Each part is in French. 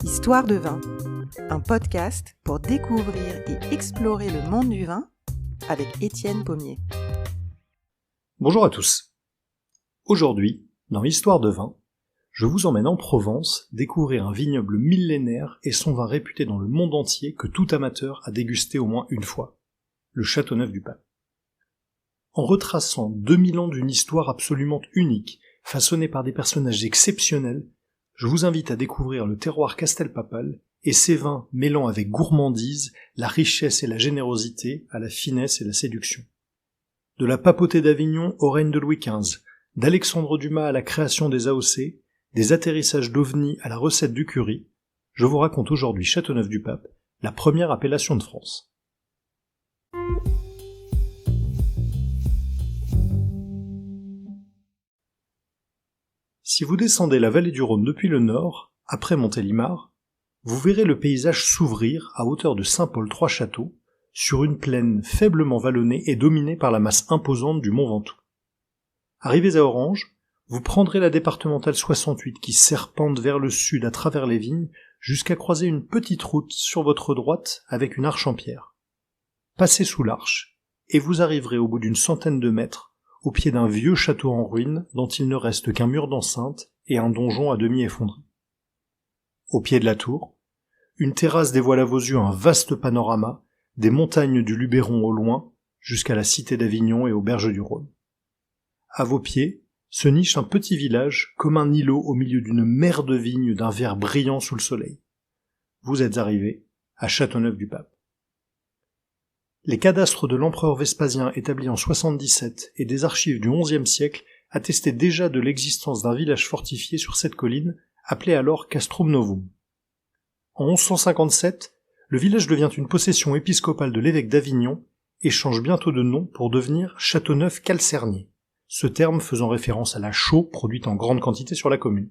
Histoire de vin, un podcast pour découvrir et explorer le monde du vin avec Étienne Pommier. Bonjour à tous. Aujourd'hui, dans Histoire de vin, je vous emmène en Provence découvrir un vignoble millénaire et son vin réputé dans le monde entier que tout amateur a dégusté au moins une fois, le Châteauneuf-du-Pape. En retraçant 2000 ans d'une histoire absolument unique, façonnée par des personnages exceptionnels, je vous invite à découvrir le terroir castelpapal et ses vins mêlant avec gourmandise la richesse et la générosité à la finesse et la séduction. De la papauté d'Avignon au règne de Louis XV, d'Alexandre Dumas à la création des AOC, des atterrissages d'OVNI à la recette du curry, je vous raconte aujourd'hui Châteauneuf-du-Pape, la première appellation de France. Si vous descendez la vallée du Rhône depuis le nord, après Montélimar, vous verrez le paysage s'ouvrir à hauteur de Saint-Paul-Trois-Châteaux, sur une plaine faiblement vallonnée et dominée par la masse imposante du Mont Ventoux. Arrivés à Orange, vous prendrez la départementale 68 qui serpente vers le sud à travers les vignes jusqu'à croiser une petite route sur votre droite avec une arche en pierre. Passez sous l'arche et vous arriverez au bout d'une centaine de mètres au pied d'un vieux château en ruine dont il ne reste qu'un mur d'enceinte et un donjon à demi effondré. Au pied de la tour, une terrasse dévoile à vos yeux un vaste panorama des montagnes du Luberon au loin jusqu'à la cité d'Avignon et aux berges du Rhône. À vos pieds se niche un petit village comme un îlot au milieu d'une mer de vignes d'un vert brillant sous le soleil. Vous êtes arrivé à Châteauneuf-du-Pape. Les cadastres de l'empereur Vespasien établis en 77 et des archives du XIe siècle attestaient déjà de l'existence d'un village fortifié sur cette colline, appelé alors Castrum Novum. En 1157, le village devient une possession épiscopale de l'évêque d'Avignon et change bientôt de nom pour devenir Châteauneuf-Calcernier, ce terme faisant référence à la chaux produite en grande quantité sur la commune.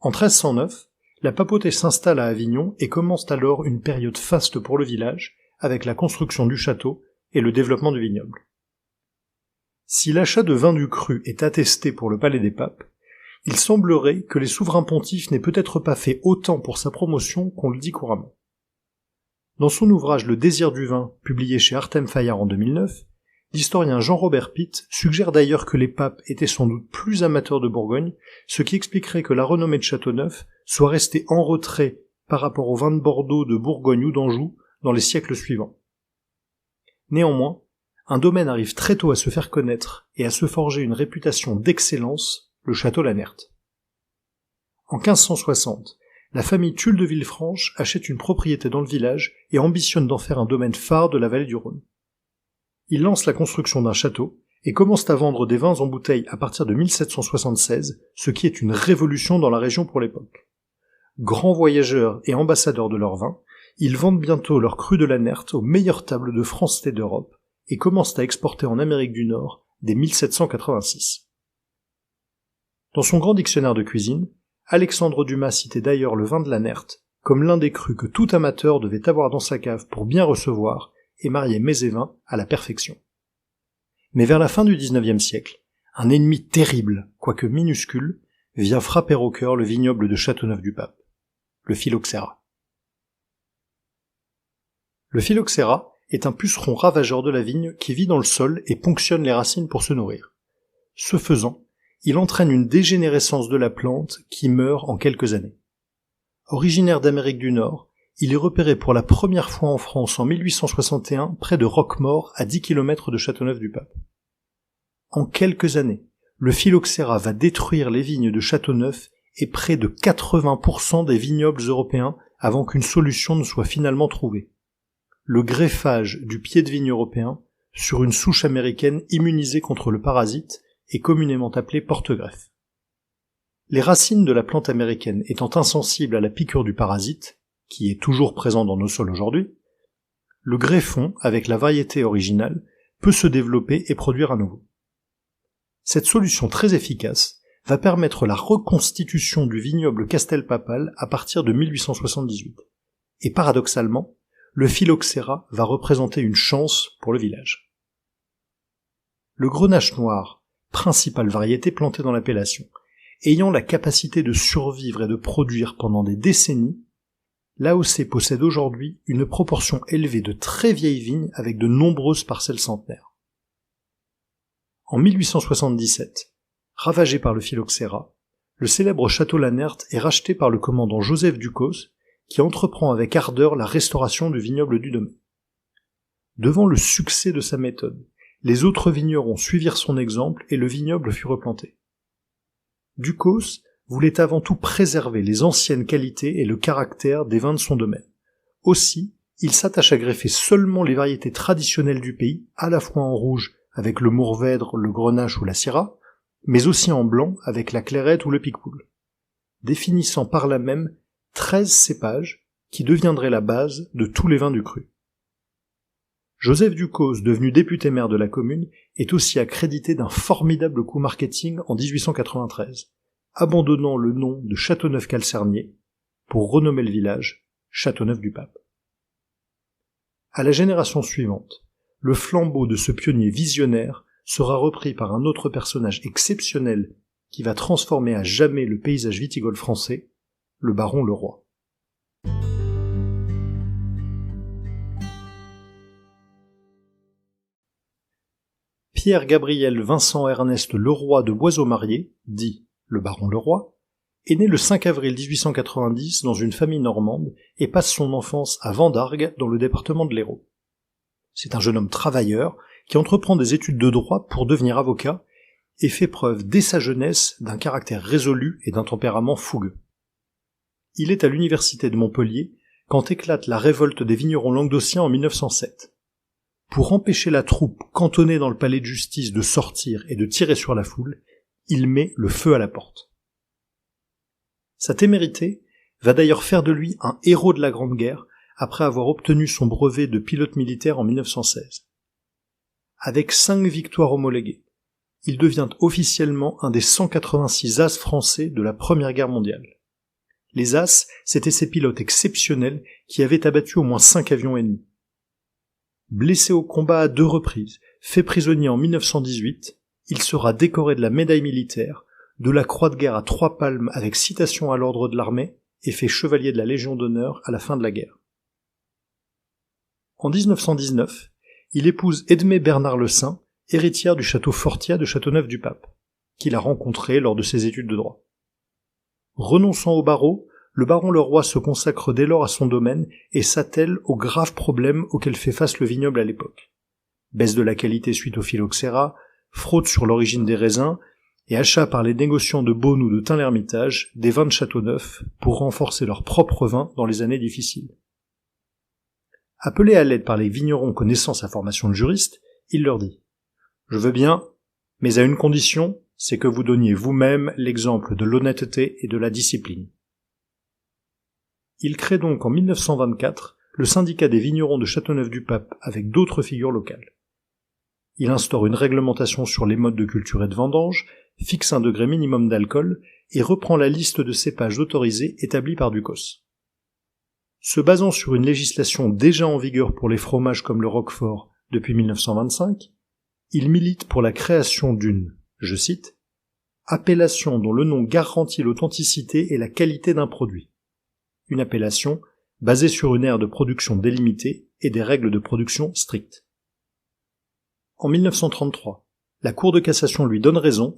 En 1309, la papauté s'installe à Avignon et commence alors une période faste pour le village, avec la construction du château et le développement du vignoble. Si l'achat de vin du cru est attesté pour le Palais des Papes, il semblerait que les souverains pontifes n'aient peut-être pas fait autant pour sa promotion qu'on le dit couramment. Dans son ouvrage Le désir du vin, publié chez Artem Fayard en 2009, l'historien Jean-Robert Pitt suggère d'ailleurs que les papes étaient sans doute plus amateurs de Bourgogne, ce qui expliquerait que la renommée de Châteauneuf soit restée en retrait par rapport aux vins de Bordeaux, de Bourgogne ou d'Anjou dans les siècles suivants. Néanmoins, un domaine arrive très tôt à se faire connaître et à se forger une réputation d'excellence, le château Lanert. En 1560, la famille Tulle de Villefranche achète une propriété dans le village et ambitionne d'en faire un domaine phare de la vallée du Rhône. Ils lancent la construction d'un château et commencent à vendre des vins en bouteille à partir de 1776, ce qui est une révolution dans la région pour l'époque. Grands voyageurs et ambassadeurs de leurs vins, ils vendent bientôt leur cru de Lanert aux meilleures tables de France et d'Europe et commencent à exporter en Amérique du Nord dès 1786. Dans son grand dictionnaire de cuisine, Alexandre Dumas citait d'ailleurs le vin de Lanert comme l'un des crus que tout amateur devait avoir dans sa cave pour bien recevoir et marier mets et vins à la perfection. Mais vers la fin du XIXe siècle, un ennemi terrible, quoique minuscule, vient frapper au cœur le vignoble de Châteauneuf-du-Pape, le phylloxéra. Le phylloxéra est un puceron ravageur de la vigne qui vit dans le sol et ponctionne les racines pour se nourrir. Ce faisant, il entraîne une dégénérescence de la plante qui meurt en quelques années. Originaire d'Amérique du Nord, il est repéré pour la première fois en France en 1861 près de Roquemaure à 10 km de Châteauneuf-du-Pape. En quelques années, le phylloxéra va détruire les vignes de Châteauneuf et près de 80% des vignobles européens avant qu'une solution ne soit finalement trouvée. Le greffage du pied de vigne européen sur une souche américaine immunisée contre le parasite est communément appelée porte-greffe. Les racines de la plante américaine étant insensibles à la piqûre du parasite, qui est toujours présent dans nos sols aujourd'hui, le greffon, avec la variété originale, peut se développer et produire à nouveau. Cette solution très efficace va permettre la reconstitution du vignoble castelpapal à partir de 1878. Et paradoxalement, le phylloxéra va représenter une chance pour le village. Le grenache noir, principale variété plantée dans l'appellation, ayant la capacité de survivre et de produire pendant des décennies, l'AOC possède aujourd'hui une proportion élevée de très vieilles vignes avec de nombreuses parcelles centenaires. En 1877, ravagé par le phylloxéra, le célèbre château Lannert est racheté par le commandant Joseph Ducos, qui entreprend avec ardeur la restauration du vignoble du domaine. Devant le succès de sa méthode, les autres vignerons suivirent son exemple et le vignoble fut replanté. Ducos voulait avant tout préserver les anciennes qualités et le caractère des vins de son domaine. Aussi, il s'attache à greffer seulement les variétés traditionnelles du pays, à la fois en rouge avec le Mourvèdre, le Grenache ou la Syrah, mais aussi en blanc avec la Clairette ou le Picpoul, définissant par là même 13 cépages qui deviendraient la base de tous les vins du cru. Joseph Ducos, devenu député maire de la commune, est aussi accrédité d'un formidable coup marketing en 1893, abandonnant le nom de Châteauneuf-Calcernier pour renommer le village Châteauneuf-du-Pape. À la génération suivante, le flambeau de ce pionnier visionnaire sera repris par un autre personnage exceptionnel qui va transformer à jamais le paysage viticole français, le baron Leroy. Pierre-Gabriel Vincent Ernest Leroy de Boiseau-Marié, dit le baron Leroy, est né le 5 avril 1890 dans une famille normande et passe son enfance à Vendargues dans le département de l'Hérault. C'est un jeune homme travailleur qui entreprend des études de droit pour devenir avocat et fait preuve dès sa jeunesse d'un caractère résolu et d'un tempérament fougueux. Il est à l'université de Montpellier quand éclate la révolte des vignerons languedociens en 1907. Pour empêcher la troupe cantonnée dans le palais de justice de sortir et de tirer sur la foule, il met le feu à la porte. Sa témérité va d'ailleurs faire de lui un héros de la Grande Guerre après avoir obtenu son brevet de pilote militaire en 1916. Avec 5 victoires homologuées, il devient officiellement un des 186 as français de la Première Guerre mondiale. Les as, c'étaient ces pilotes exceptionnels qui avaient abattu au moins 5 avions ennemis. Blessé au combat à 2 reprises, fait prisonnier en 1918, il sera décoré de la médaille militaire, de la croix de guerre à 3 palmes avec citation à l'ordre de l'armée et fait chevalier de la Légion d'honneur à la fin de la guerre. En 1919, il épouse Edmée Bernard Le Saint, héritière du château Fortiat de Châteauneuf-du-Pape, qu'il a rencontré lors de ses études de droit. Renonçant au barreau, le baron Leroy se consacre dès lors à son domaine et s'attelle aux graves problèmes auxquels fait face le vignoble à l'époque. Baisse de la qualité suite au phylloxéra, fraude sur l'origine des raisins et achat par les négociants de Beaune ou de Tain-l'Hermitage des vins de Châteauneuf pour renforcer leurs propres vins dans les années difficiles. Appelé à l'aide par les vignerons connaissant sa formation de juriste, il leur dit « Je veux bien, mais à une condition, c'est que vous donniez vous-même l'exemple de l'honnêteté et de la discipline. » Il crée donc en 1924 le syndicat des vignerons de Châteauneuf-du-Pape avec d'autres figures locales. Il instaure une réglementation sur les modes de culture et de vendange, fixe un degré minimum d'alcool et reprend la liste de cépages autorisés établie par Ducos. Se basant sur une législation déjà en vigueur pour les fromages comme le Roquefort depuis 1925, il milite pour la création d'une, je cite, « appellation dont le nom garantit l'authenticité et la qualité d'un produit ». Une appellation basée sur une aire de production délimitée et des règles de production strictes. En 1933, la Cour de cassation lui donne raison,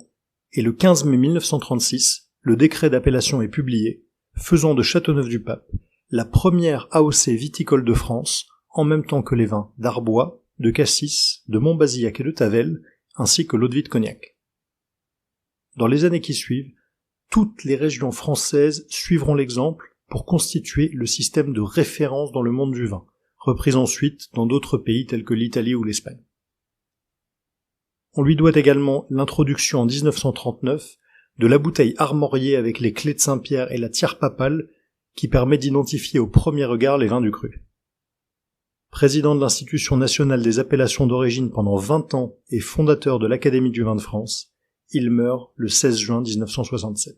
et le 15 mai 1936, le décret d'appellation est publié, faisant de Châteauneuf-du-Pape la première AOC viticole de France, en même temps que les vins d'Arbois, de Cassis, de Montbazillac et de Tavel, ainsi que l'eau-de-vie de Cognac. Dans les années qui suivent, toutes les régions françaises suivront l'exemple pour constituer le système de référence dans le monde du vin, repris ensuite dans d'autres pays tels que l'Italie ou l'Espagne. On lui doit également l'introduction en 1939 de la bouteille armoriée avec les clés de Saint-Pierre et la tire papale qui permet d'identifier au premier regard les vins du cru. Président de l'Institution nationale des appellations d'origine pendant 20 ans et fondateur de l'Académie du vin de France, il meurt le 16 juin 1967.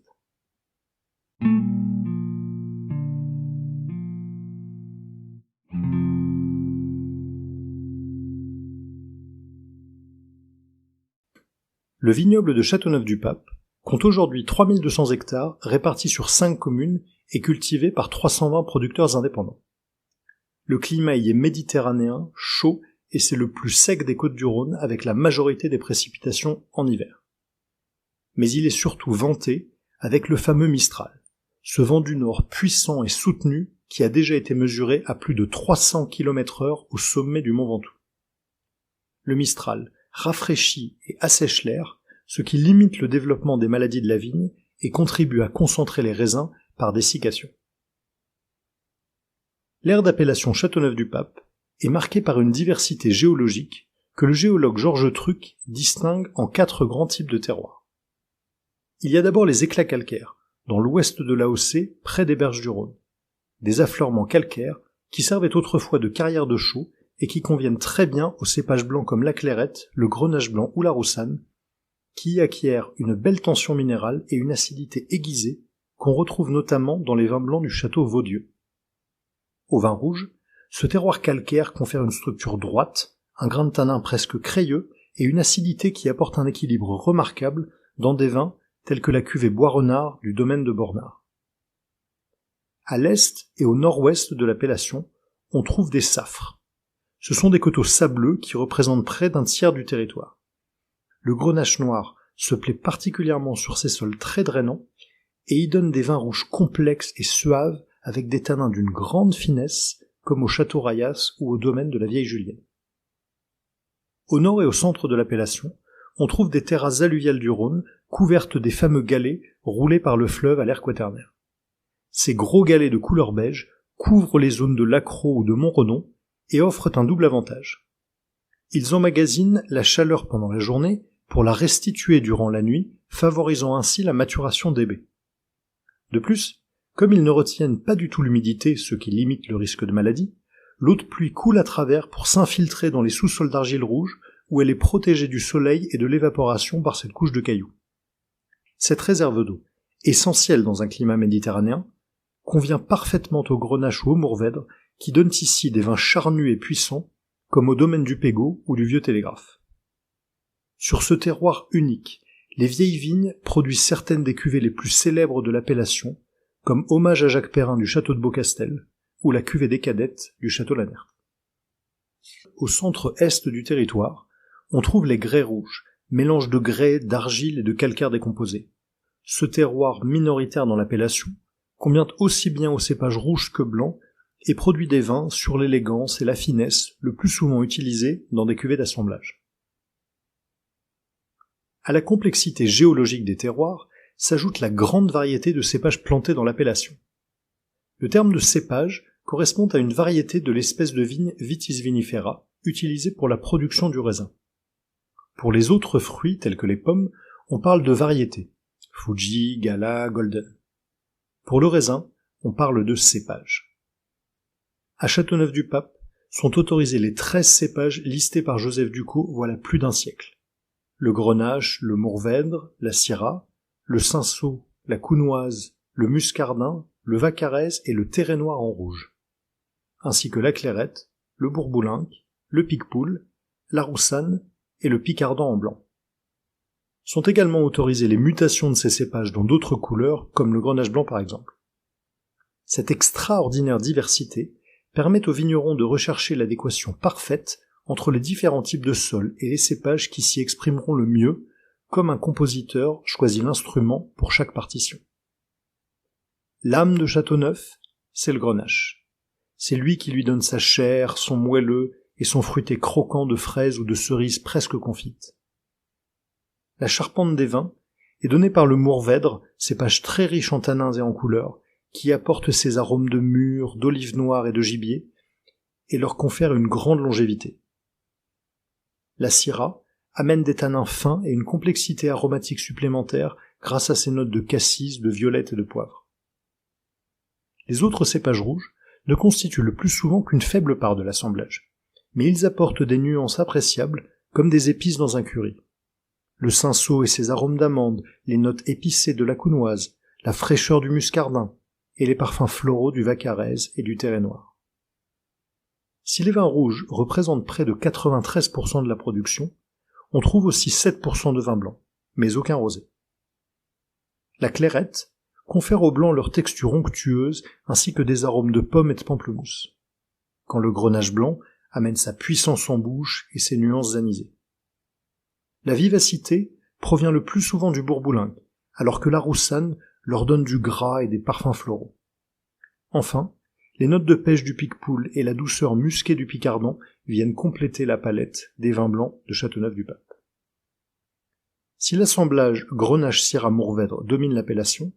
Le vignoble de Châteauneuf-du-Pape compte aujourd'hui 3200 hectares répartis sur 5 communes et cultivés par 320 producteurs indépendants. Le climat y est méditerranéen, chaud, et c'est le plus sec des Côtes-du-Rhône avec la majorité des précipitations en hiver. Mais il est surtout vanté avec le fameux Mistral, ce vent du nord puissant et soutenu qui a déjà été mesuré à plus de 300 km/h au sommet du Mont Ventoux. Le Mistral rafraîchit et assèche l'air, ce qui limite le développement des maladies de la vigne et contribue à concentrer les raisins par dessiccation. L'aire d'appellation Châteauneuf-du-Pape est marquée par une diversité géologique que le géologue Georges Truc distingue en 4 grands types de terroirs. Il y a d'abord les éclats calcaires, dans l'ouest de l'AOC, près des berges du Rhône. Des affleurements calcaires qui servaient autrefois de carrière de chaux et qui conviennent très bien aux cépages blancs comme la Clairette, le Grenache blanc ou la Roussanne, qui y acquièrent une belle tension minérale et une acidité aiguisée qu'on retrouve notamment dans les vins blancs du château Vaudieu. Au vin rouge, ce terroir calcaire confère une structure droite, un grain de tanin presque crayeux et une acidité qui apporte un équilibre remarquable dans des vins tels que la cuvée Bois-Renard du domaine de Bornard. À l'est et au nord-ouest de l'appellation, on trouve des safres. Ce sont des coteaux sableux qui représentent près d'un tiers du territoire. Le Grenache noir se plaît particulièrement sur ces sols très drainants et y donne des vins rouges complexes et suaves avec des tanins d'une grande finesse, comme au Château Rayas ou au domaine de la Vieille Julienne. Au nord et au centre de l'appellation, on trouve des terrasses alluviales du Rhône couvertes des fameux galets roulés par le fleuve à l'ère quaternaire. Ces gros galets de couleur beige couvrent les zones de Lacros ou de Montredon et offrent un double avantage. Ils emmagasinent la chaleur pendant la journée pour la restituer durant la nuit, favorisant ainsi la maturation des baies. De plus, comme ils ne retiennent pas du tout l'humidité, ce qui limite le risque de maladie, l'eau de pluie coule à travers pour s'infiltrer dans les sous-sols d'argile rouge où elle est protégée du soleil et de l'évaporation par cette couche de cailloux. Cette réserve d'eau, essentielle dans un climat méditerranéen, convient parfaitement au Grenache ou au Mourvèdre qui donnent ici des vins charnus et puissants comme au domaine du Pégot ou du Vieux Télégraphe. Sur ce terroir unique, les vieilles vignes produisent certaines des cuvées les plus célèbres de l'appellation, comme Hommage à Jacques Perrin du château de Beaucastel, ou la cuvée des Cadettes du château Lanert. Au centre-est du territoire, on trouve les grès rouges, mélange de grès, d'argile et de calcaire décomposé. Ce terroir minoritaire dans l'appellation convient aussi bien aux cépages rouges que blancs et produit des vins sur l'élégance et la finesse le plus souvent utilisés dans des cuvées d'assemblage. À la complexité géologique des terroirs s'ajoute la grande variété de cépages plantés dans l'appellation. Le terme de cépage correspond à une variété de l'espèce de vigne Vitis vinifera, utilisée pour la production du raisin. Pour les autres fruits, tels que les pommes, on parle de variété, Fuji, Gala, Golden. Pour le raisin, on parle de cépage. À Châteauneuf-du-Pape sont autorisés les 13 cépages listés par Joseph Ducos voilà plus d'un siècle. Le Grenache, le Mourvèdre, la Syrah, le Cinsault, la Counoise, le Muscardin, le Vaccarès et le Terret noir en rouge, ainsi que la Clairette, le Bourboulinque, le Picpoul, la Roussanne et le Picardin en blanc. Sont également autorisées les mutations de ces cépages dans d'autres couleurs, comme le Grenache blanc par exemple. Cette extraordinaire diversité permet aux vignerons de rechercher l'adéquation parfaite entre les différents types de sols et les cépages qui s'y exprimeront le mieux, comme un compositeur choisit l'instrument pour chaque partition. L'âme de Châteauneuf, c'est le Grenache. C'est lui qui lui donne sa chair, son moelleux et son fruité croquant de fraises ou de cerises presque confites. La charpente des vins est donnée par le Mourvèdre, cépage très riche en tanins et en couleurs, qui apporte ses arômes de mûre, d'olive noire et de gibier, et leur confère une grande longévité. La Syrah amène des tanins fins et une complexité aromatique supplémentaire grâce à ses notes de cassis, de violette et de poivre. Les autres cépages rouges ne constituent le plus souvent qu'une faible part de l'assemblage, mais ils apportent des nuances appréciables comme des épices dans un curry. Le Cinsault et ses arômes d'amande, les notes épicées de la Counoise, la fraîcheur du Muscardin et les parfums floraux du Vaccarès et du Terret noir. Si les vins rouges représentent près de 93% de la production, on trouve aussi 7% de vins blancs. mais aucun rosé. La clairette confère aux blancs leur texture onctueuse ainsi que des arômes de pommes et de pamplemousse, quand le grenache blanc amène sa puissance en bouche et ses nuances anisées. La vivacité provient le plus souvent du Bourboulingue, alors que la Roussanne leur donne du gras et des parfums floraux. Enfin, les notes de pêche du Picpoul et la douceur musquée du Picardon viennent compléter la palette des vins blancs de Châteauneuf-du-Pape. Si l'assemblage Grenache-Syrah-Mourvèdre domine l'appellation,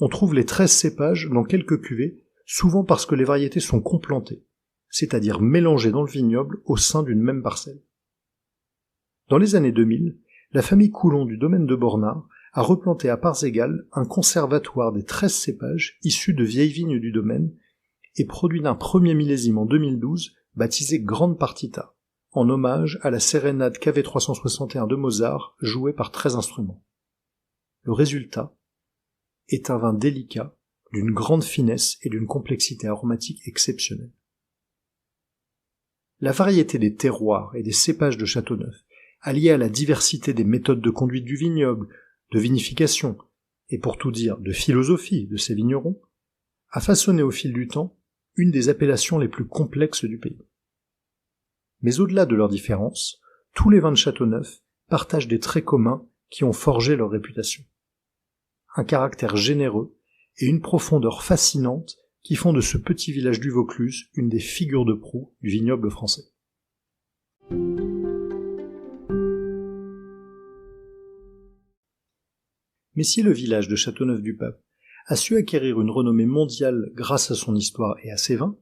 on trouve les 13 cépages dans quelques cuvées, souvent parce que les variétés sont complantées, c'est-à-dire mélangées dans le vignoble au sein d'une même parcelle. Dans les années 2000, la famille Coulon du domaine de Bornard a replanté à parts égales un conservatoire des 13 cépages issus de vieilles vignes du domaine et produit d'un premier millésime en 2012 baptisé Grande Partita, en hommage à la sérénade KV 361 de Mozart jouée par 13 instruments. Le résultat est un vin délicat, d'une grande finesse et d'une complexité aromatique exceptionnelle. La variété des terroirs et des cépages de Châteauneuf, alliée à la diversité des méthodes de conduite du vignoble, de vinification, et pour tout dire de philosophie de ces vignerons, a façonné au fil du temps une des appellations les plus complexes du pays. Mais au-delà de leurs différences, tous les vins de Châteauneuf partagent des traits communs qui ont forgé leur réputation. Un caractère généreux et une profondeur fascinante qui font de ce petit village du Vaucluse une des figures de proue du vignoble français. Mais si le village de Châteauneuf-du-Pape a su acquérir une renommée mondiale grâce à son histoire et à ses vins,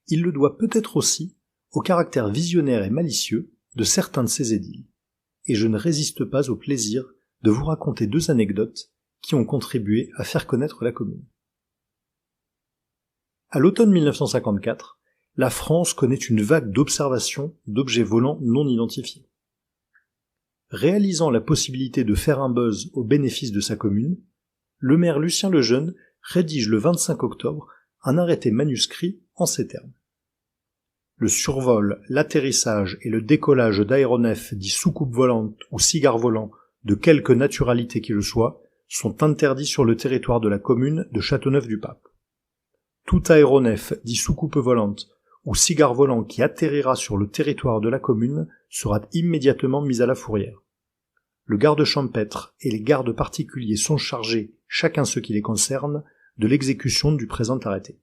il le doit peut-être aussi au caractère visionnaire et malicieux de certains de ses édiles, et je ne résiste pas au plaisir de vous raconter 2 anecdotes qui ont contribué à faire connaître la commune. À l'automne 1954, la France connaît une vague d'observations d'objets volants non identifiés. Réalisant la possibilité de faire un buzz au bénéfice de sa commune, le maire Lucien Lejeune rédige le 25 octobre un arrêté manuscrit en ces termes. Le survol, l'atterrissage et le décollage d'aéronefs dits soucoupes volantes ou cigares volants de quelque naturalité qu'il le soit sont interdits sur le territoire de la commune de Châteauneuf-du-Pape. Tout aéronef dit soucoupe volante ou cigare volant qui atterrira sur le territoire de la commune sera immédiatement mis à la fourrière. Le garde champêtre et les gardes particuliers sont chargés, chacun ce qui les concerne, de l'exécution du présent arrêté.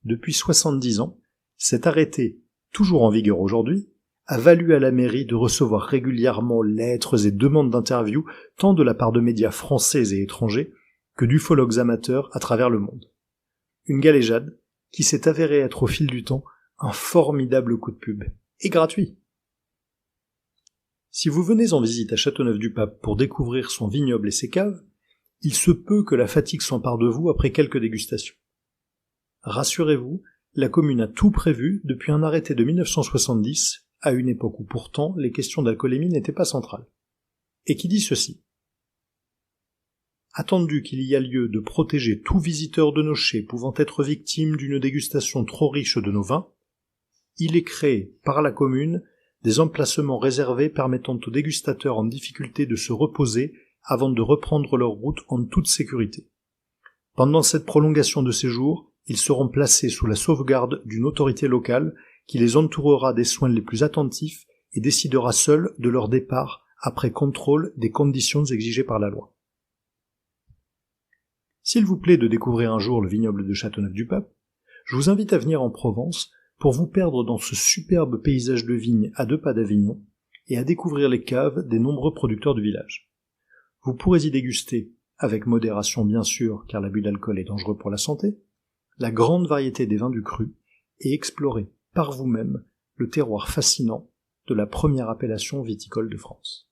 Depuis 70 ans, cet arrêté, toujours en vigueur aujourd'hui, a valu à la mairie de recevoir régulièrement lettres et demandes d'interview tant de la part de médias français et étrangers que d'ufologues amateurs à travers le monde. Une galéjade qui s'est avérée être au fil du temps un formidable coup de pub, et gratuit. Si vous venez en visite à Châteauneuf-du-Pape pour découvrir son vignoble et ses caves, il se peut que la fatigue s'empare de vous après quelques dégustations. Rassurez-vous, la commune a tout prévu depuis un arrêté de 1970, à une époque où pourtant les questions d'alcoolémie n'étaient pas centrales. Et qui dit ceci. Attendu qu'il y a lieu de protéger tout visiteur de nos chais pouvant être victime d'une dégustation trop riche de nos vins, il est créé par la commune des emplacements réservés permettant aux dégustateurs en difficulté de se reposer avant de reprendre leur route en toute sécurité. Pendant cette prolongation de séjour, ils seront placés sous la sauvegarde d'une autorité locale qui les entourera des soins les plus attentifs et décidera seule de leur départ après contrôle des conditions exigées par la loi. S'il vous plaît de découvrir un jour le vignoble de Châteauneuf-du-Pape, je vous invite à venir en Provence pour vous perdre dans ce superbe paysage de vignes à 2 pas d'Avignon et à découvrir les caves des nombreux producteurs du village. Vous pourrez y déguster, avec modération bien sûr car l'abus d'alcool est dangereux pour la santé, la grande variété des vins du cru et explorer par vous-même le terroir fascinant de la première appellation viticole de France.